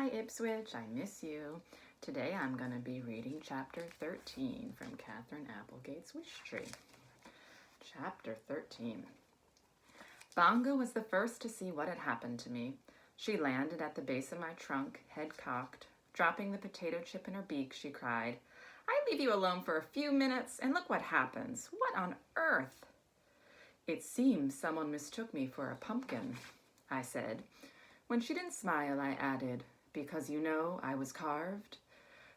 Hi Ipswich, I miss you. Today I'm going to be reading chapter 13 from Catherine Applegate's Wish Tree. Chapter 13. Bongo was the first to see what had happened to me. She landed at the base of my trunk, head cocked. Dropping the potato chip in her beak, she cried, "I leave you alone for a few minutes, and look what happens. What on earth?" "It seems someone mistook me for a pumpkin," I said. When she didn't smile, I added, "Because you know I was carved?"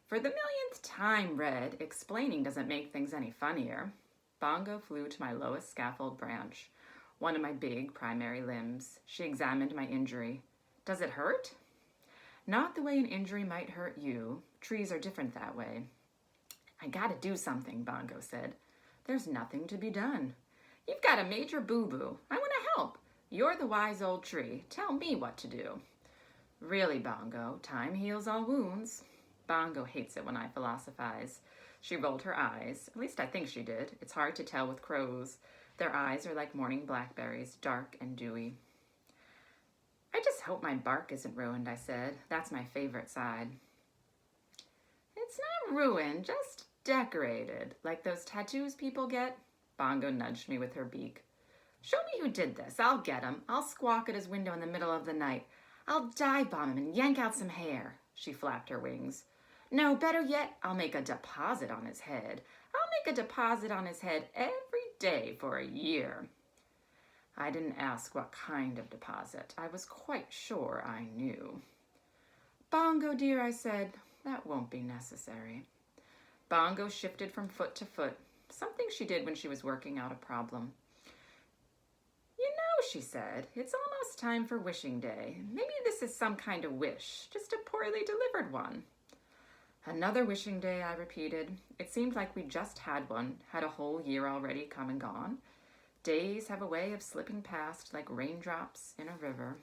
"For the millionth time, Red, explaining doesn't make things any funnier." Bongo flew to my lowest scaffold branch, one of my big primary limbs. She examined my injury. "Does it hurt?" "Not the way an injury might hurt you. Trees are different that way." "I gotta do something," Bongo said. "There's nothing to be done." "You've got a major boo-boo. I want to help. You're the wise old tree. Tell me what to do." "Really, Bongo, time heals all wounds." Bongo hates it when I philosophize. She rolled her eyes. At least I think she did. It's hard to tell with crows. Their eyes are like morning blackberries, dark and dewy. "I just hope my bark isn't ruined," I said. "That's my favorite side." "It's not ruined, just decorated, like those tattoos people get." Bongo nudged me with her beak. "Show me who did this. I'll get him. I'll squawk at his window in the middle of the night. I'll dive bomb him and yank out some hair." She flapped her wings. "No, better yet, I'll make a deposit on his head. I'll make a deposit on his head every day for a year." I didn't ask what kind of deposit. I was quite sure I knew. "Bongo, dear," I said, "that won't be necessary." Bongo shifted from foot to foot, something she did when she was working out a problem. "You know," she said, "it's almost time for wishing day. Maybe this is some kind of wish, just a poorly delivered one." "Another wishing day," I repeated. It seemed like we'd just had one, had a whole year already come and gone. Days have a way of slipping past like raindrops in a river.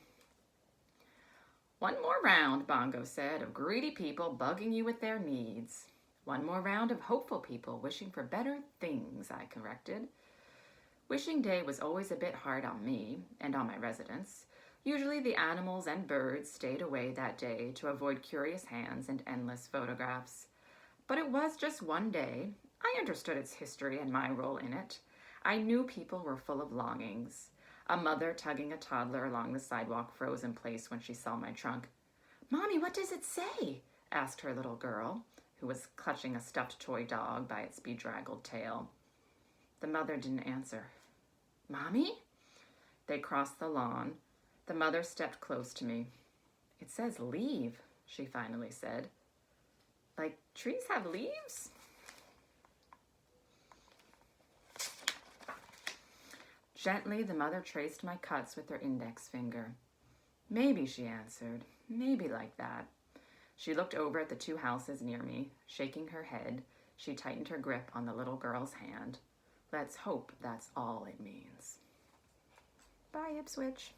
"One more round," Bongo said, "of greedy people bugging you with their needs." "One more round of hopeful people wishing for better things," I corrected. Wishing day was always a bit hard on me and on my residents. Usually the animals and birds stayed away that day to avoid curious hands and endless photographs. But it was just one day. I understood its history and my role in it. I knew people were full of longings. A mother tugging a toddler along the sidewalk froze in place when she saw my trunk. "Mommy, what does it say?" asked her little girl, who was clutching a stuffed toy dog by its bedraggled tail. The mother didn't answer. "Mommy?" They crossed the lawn. The mother stepped close to me. "It says leave," she finally said. "Like trees have leaves?" Gently, the mother traced my cuts with her index finger. "Maybe," she answered, "maybe like that." She looked over at the two houses near me. Shaking her head, she tightened her grip on the little girl's hand. "Let's hope that's all it means." Bye, Ipswich.